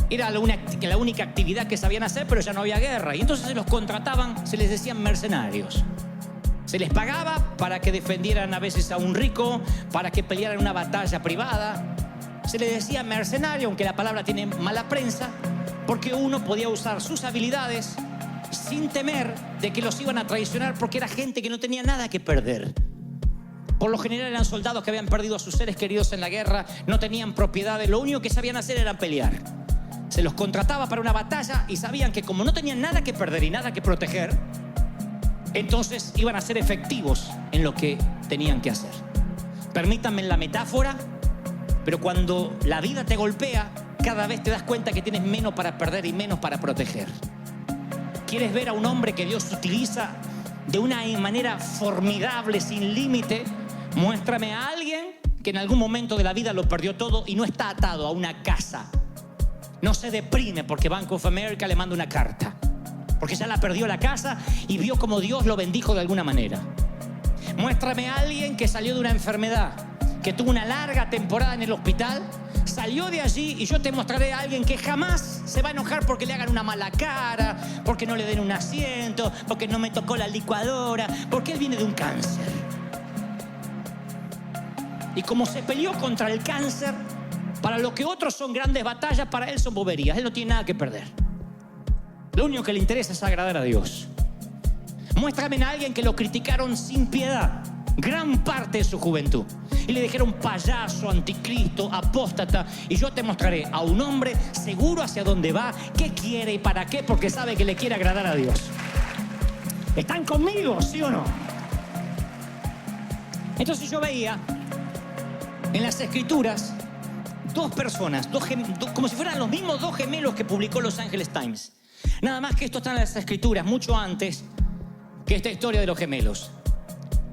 Era la única actividad que sabían hacer, pero ya no había guerra. Y entonces se los contrataban, se les decían mercenarios. Se les pagaba para que defendieran a veces a un rico, para que pelearan una batalla privada. Se les decía mercenario, aunque la palabra tiene mala prensa, porque uno podía usar sus habilidades sin temer de que los iban a traicionar, porque era gente que no tenía nada que perder. Por lo general eran soldados que habían perdido a sus seres queridos en la guerra, no tenían propiedades, lo único que sabían hacer era pelear. Se los contrataba para una batalla y sabían que como no tenían nada que perder y nada que proteger, entonces iban a ser efectivos en lo que tenían que hacer. Permítanme la metáfora, pero cuando la vida te golpea, cada vez te das cuenta que tienes menos para perder y menos para proteger. ¿Quieres ver a un hombre que Dios utiliza de una manera formidable, sin límite? Muéstrame a alguien que en algún momento de la vida lo perdió todo y no está atado a una casa. No se deprime porque Bank of America le manda una carta, porque ya la perdió la casa y vio como Dios lo bendijo de alguna manera. Muéstrame a alguien que salió de una enfermedad, que tuvo una larga temporada en el hospital, salió de allí y yo te mostraré a alguien que jamás se va a enojar porque le hagan una mala cara, porque no le den un asiento, porque no me tocó la licuadora, porque él viene de un cáncer. Y como se peleó contra el cáncer, para lo que otros son grandes batallas, para él son boberías. Él no tiene nada que perder. Lo único que le interesa es agradar a Dios. Muéstrame a alguien que lo criticaron sin piedad gran parte de su juventud y le dijeron payaso, anticristo, apóstata, y yo te mostraré a un hombre seguro hacia dónde va, qué quiere y para qué, porque sabe que le quiere agradar a Dios. ¿Están conmigo, sí o no? Entonces yo veía en las Escrituras dos personas, como si fueran los mismos dos gemelos que publicó Los Angeles Times. Nada más que esto está en las Escrituras mucho antes que esta historia de los gemelos.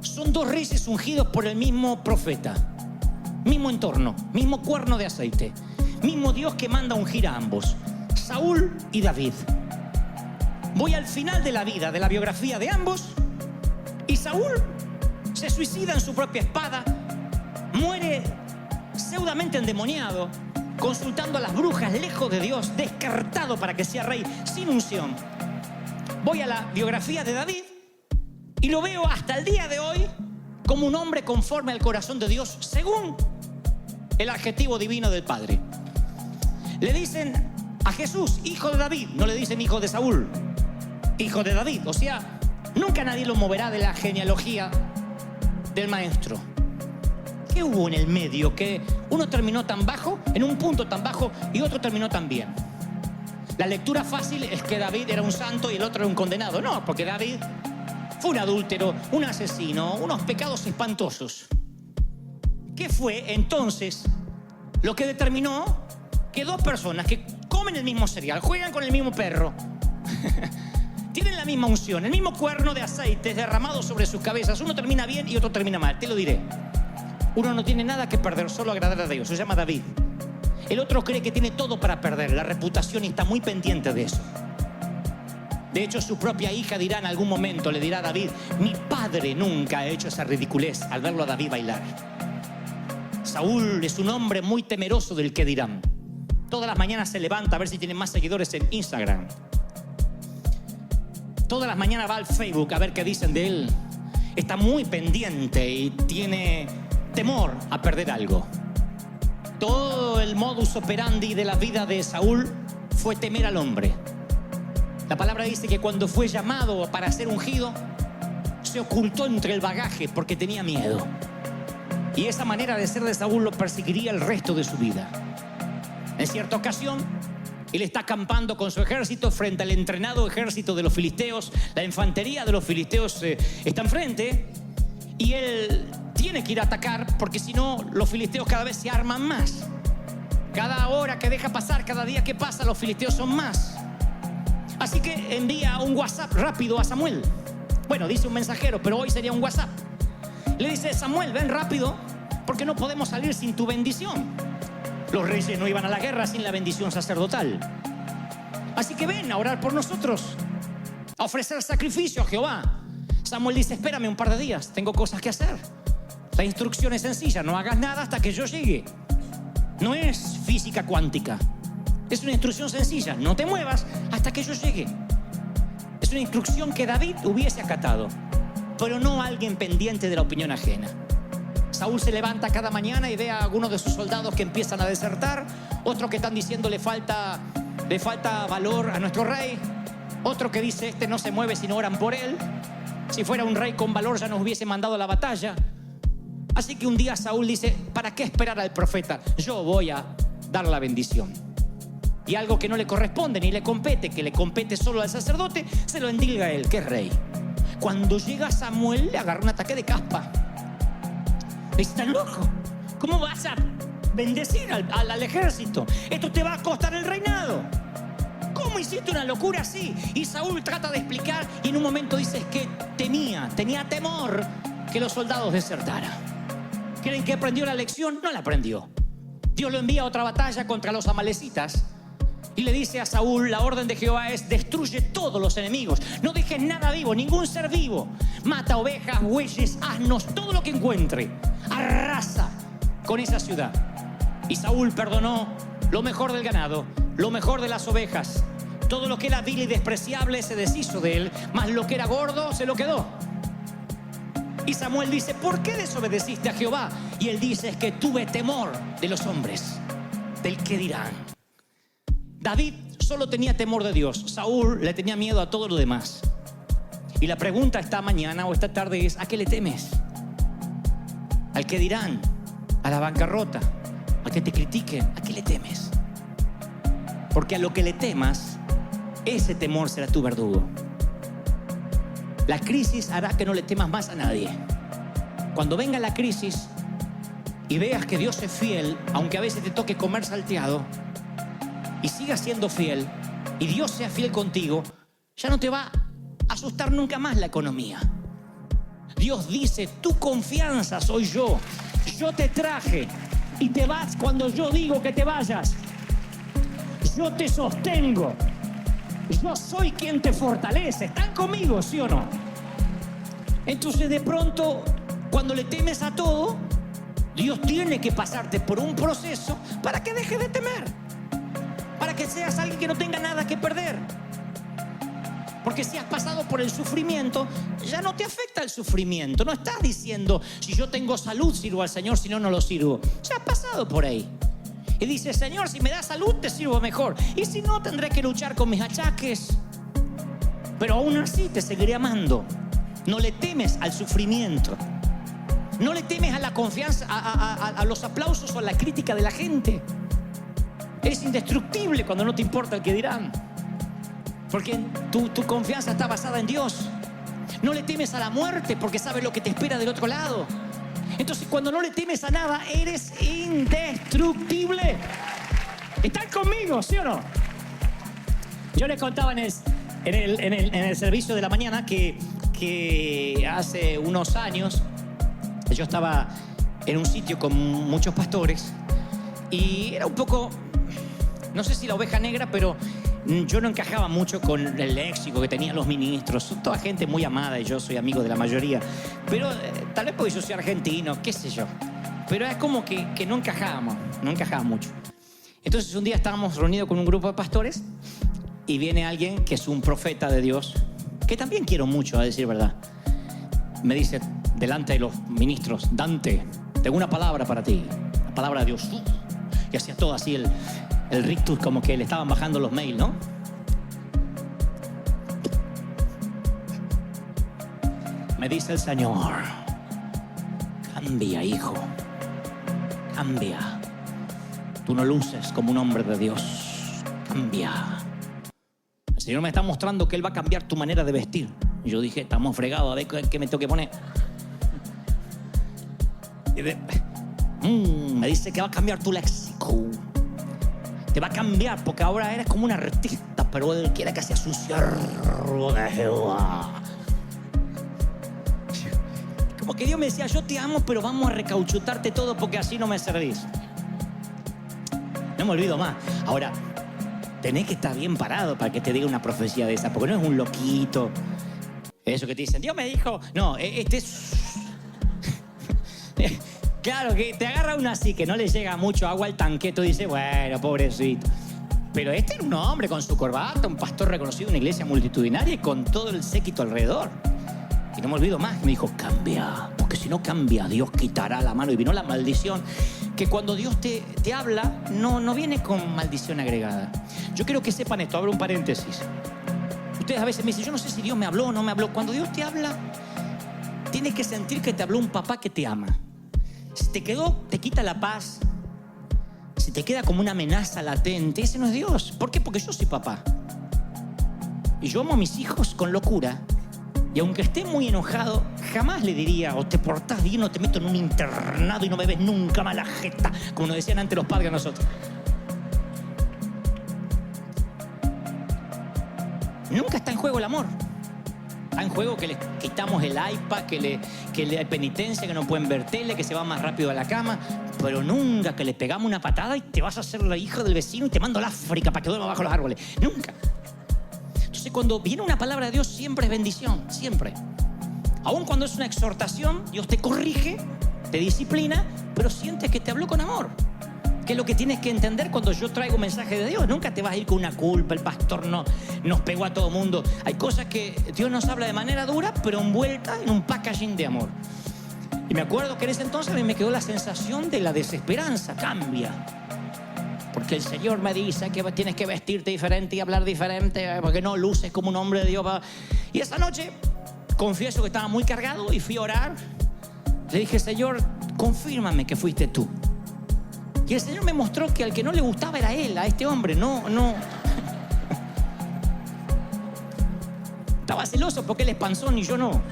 Son dos reyes ungidos por el mismo profeta, mismo entorno, mismo cuerno de aceite, mismo Dios que manda ungir a ambos, Saúl y David. Voy al final de la vida, de la biografía de ambos, y Saúl se suicida en su propia espada, muere pseudamente endemoniado, consultando a las brujas, lejos de Dios, descartado para que sea rey, sin unción. Voy a la biografía de David y lo veo hasta el día de hoy como un hombre conforme al corazón de Dios, según el adjetivo divino del Padre. Le dicen a Jesús, hijo de David, no le dicen hijo de Saúl, hijo de David. O sea, nunca nadie lo moverá de la genealogía del maestro. ¿Qué hubo en el medio? Que uno terminó tan bajo, en un punto tan bajo, y otro terminó tan bien. La lectura fácil es que David era un santo y el otro era un condenado. No, porque David Fue un adúltero, un asesino, unos pecados espantosos. ¿Qué fue entonces lo que determinó que dos personas que comen el mismo cereal, juegan con el mismo perro, tienen la misma unción, el mismo cuerno de aceite derramado sobre sus cabezas, uno termina bien y otro termina mal? Te lo diré. Uno no tiene nada que perder, solo agradar a Dios. Se llama David. El otro cree que tiene todo para perder, la reputación, y está muy pendiente de eso. De hecho, su propia hija dirá en algún momento, le dirá a David: mi padre nunca ha hecho esa ridiculez al verlo a David bailar. Saúl es un hombre muy temeroso del que dirán. Todas las mañanas se levanta a ver si tiene más seguidores en Instagram. Todas las mañanas va al Facebook a ver qué dicen de él. Está muy pendiente y tiene temor a perder algo. Todo el modus operandi de la vida de Saúl fue temer al hombre. La palabra dice que cuando fue llamado para ser ungido, se ocultó entre el bagaje porque tenía miedo. Y esa manera de ser de Saúl lo perseguiría el resto de su vida. En cierta ocasión, él está acampando con su ejército frente al entrenado ejército de los filisteos. La infantería de los filisteos está enfrente y él tiene que ir a atacar, porque si no, los filisteos cada vez se arman más. Cada hora que deja pasar, cada día que pasa, los filisteos son más. Así que envía un WhatsApp rápido a Samuel. Bueno, dice un mensajero, pero hoy sería un WhatsApp. Le dice: Samuel, ven rápido, porque no podemos salir sin tu bendición. Los reyes no iban a la guerra sin la bendición sacerdotal. Así que ven a orar por nosotros, a ofrecer sacrificio a Jehová. Samuel dice: espérame un par de días, tengo cosas que hacer. La instrucción es sencilla: no hagas nada hasta que yo llegue. No es física cuántica. Es una instrucción sencilla: no te muevas hasta que yo llegue. Es una instrucción que David hubiese acatado, pero no alguien pendiente de la opinión ajena. Saúl se levanta cada mañana y ve a algunos de sus soldados que empiezan a desertar, otros que están diciendo le falta valor a nuestro rey, otro que dice: este no se mueve si no oran por él. Si fuera un rey con valor ya nos hubiese mandado a la batalla. Así que un día Saúl dice: ¿para qué esperar al profeta? Yo voy a dar la bendición. Y algo que no le corresponde ni le compete, que le compete solo al sacerdote, se lo endilga a él, que es rey. Cuando llega Samuel, le agarra un ataque de caspa. ¿Estás loco? ¿Cómo vas a bendecir al ejército? Esto te va a costar el reinado. ¿Cómo hiciste una locura así? Y Saúl trata de explicar y en un momento dice que tenía temor que los soldados desertaran. ¿Creen que aprendió la lección? No la aprendió. Dios lo envía a otra batalla contra los amalecitas y le dice a Saúl: la orden de Jehová es: destruye todos los enemigos, no dejes nada vivo, ningún ser vivo. Mata ovejas, bueyes, asnos, todo lo que encuentre. Arrasa con esa ciudad. Y Saúl perdonó lo mejor del ganado, lo mejor de las ovejas. Todo lo que era vil y despreciable se deshizo de él, mas lo que era gordo se lo quedó. Y Samuel dice: ¿por qué desobedeciste a Jehová? Y él dice: es que tuve temor de los hombres, del que dirán. David solo tenía temor de Dios. Saúl le tenía miedo a todo lo demás. Y la pregunta esta mañana o esta tarde es: ¿a qué le temes? ¿Al que dirán? ¿A la bancarrota? ¿A que te critiquen? ¿A qué le temes? Porque a lo que le temas, ese temor será tu verdugo. La crisis hará que no le temas más a nadie. Cuando venga la crisis y veas que Dios es fiel, aunque a veces te toque comer salteado, y sigas siendo fiel, y Dios sea fiel contigo, ya no te va a asustar nunca más la economía. Dios dice: tu confianza soy yo. Yo te traje y te vas cuando yo digo que te vayas. Yo te sostengo. Yo soy quien te fortalece. ¿Están conmigo, sí o no? Entonces, de pronto, cuando le temes a todo, Dios tiene que pasarte por un proceso para que dejes de temer, para que seas alguien que no tenga nada que perder. Porque si has pasado por el sufrimiento, ya no te afecta el sufrimiento. No estás diciendo: si yo tengo salud sirvo al Señor, si no, no lo sirvo. Ya has pasado por ahí. Y dices: Señor, si me das salud te sirvo mejor, y si no, tendré que luchar con mis achaques. Pero aún así te seguiré amando. No le temes al sufrimiento. No le temes a la confianza, a los aplausos o a la crítica de la gente. Eres indestructible cuando no te importa el que dirán. Porque tu confianza está basada en Dios. No le temes a la muerte porque sabes lo que te espera del otro lado. Entonces, cuando no le temes a nada, eres indestructible. ¿Están conmigo, sí o no? Yo les contaba en el servicio de la mañana que hace unos años yo estaba en un sitio con muchos pastores y era un poco, no sé si la oveja negra, pero yo no encajaba mucho con el léxico que tenían los ministros. Son toda gente muy amada y yo soy amigo de la mayoría. Pero tal vez porque yo soy argentino, qué sé yo. Pero es como que no encajaba mucho. Entonces un día estábamos reunidos con un grupo de pastores y viene alguien que es un profeta de Dios, que también quiero mucho, a decir verdad. Me dice delante de los ministros: Dante, tengo una palabra para ti, la palabra de Dios. Y hacía todo así el rictus, como que le estaban bajando los mails, ¿no? Me dice el Señor: cambia, hijo, cambia. Tú no luces como un hombre de Dios, cambia. El Señor me está mostrando que Él va a cambiar tu manera de vestir. Y yo dije: estamos fregados, a ver qué me tengo que poner. Me dice que va a cambiar tu léxico. Te va a cambiar porque ahora eres como un artista, pero Él quiere que seas un siervo de Jehová. Como que Dios me decía: yo te amo, pero vamos a recauchutarte todo porque así no me servís. No me olvido más. Ahora, tenés que estar bien parado para que te diga una profecía de esa, porque no es un loquito. Eso que te dicen: Dios me dijo. No, este es... Claro, que te agarra uno así, que no le llega mucho agua al tanque. Tú dices: bueno, pobrecito. Pero este era un hombre con su corbata, un pastor reconocido en una iglesia multitudinaria y con todo el séquito alrededor. Y no me olvido más, me dijo: cambia, porque si no cambia, Dios quitará la mano. Y vino la maldición, que cuando Dios te habla, no viene con maldición agregada. Yo quiero que sepan esto, abro un paréntesis. Ustedes a veces me dicen: yo no sé si Dios me habló o no me habló. Cuando Dios te habla, tienes que sentir que te habló un papá que te ama. Si te quita la paz, si te queda como una amenaza latente, ese no es Dios. ¿Por qué? Porque yo soy papá. Y yo amo a mis hijos con locura. Y aunque esté muy enojado, jamás le diría: o te portás bien o te meto en un internado y no me ves nunca más la jeta, como nos decían antes los padres a nosotros. Nunca está en juego el amor. Está en juego que les quitamos el iPad, que le hay penitencia, que no pueden ver tele, que se va más rápido a la cama. Pero nunca que le pegamos una patada y te vas a hacer la hija del vecino y te mando a la África para que duerma bajo los árboles. Nunca. Entonces, cuando viene una palabra de Dios, siempre es bendición, siempre. Aun cuando es una exhortación, Dios te corrige, te disciplina, pero sientes que te habló con amor. Que es lo que tienes que entender cuando yo traigo un mensaje de Dios. Nunca te vas a ir con una culpa: el pastor nos pegó a todo mundo. Hay cosas que Dios nos habla de manera dura, pero envuelta en un packaging de amor. Y me acuerdo que en ese entonces a mí me quedó la sensación de la desesperanza. Cambia. Porque el Señor me dice que tienes que vestirte diferente y hablar diferente, porque no luces como un hombre de Dios. Y esa noche, confieso que estaba muy cargado y fui a orar. Le dije: Señor, confírmame que fuiste tú. Y el Señor me mostró que al que no le gustaba era Él, a este hombre. No. Estaba celoso porque Él es panzón y yo no.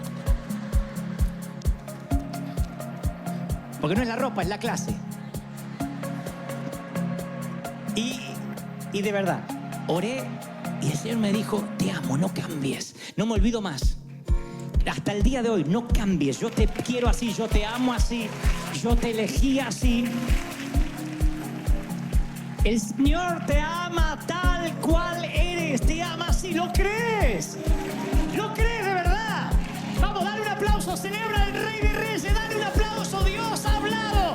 Porque no es la ropa, es la clase. Y de verdad, oré y el Señor me dijo: te amo, no cambies. No me olvido más. Hasta el día de hoy, no cambies. Yo te quiero así, yo te amo así, yo te elegí así. El Señor te ama tal cual eres, te ama así. ¿Lo crees? ¿Lo crees de verdad? Vamos, dale un aplauso, celebra al Rey de Reyes, dale un aplauso. Dios ha hablado.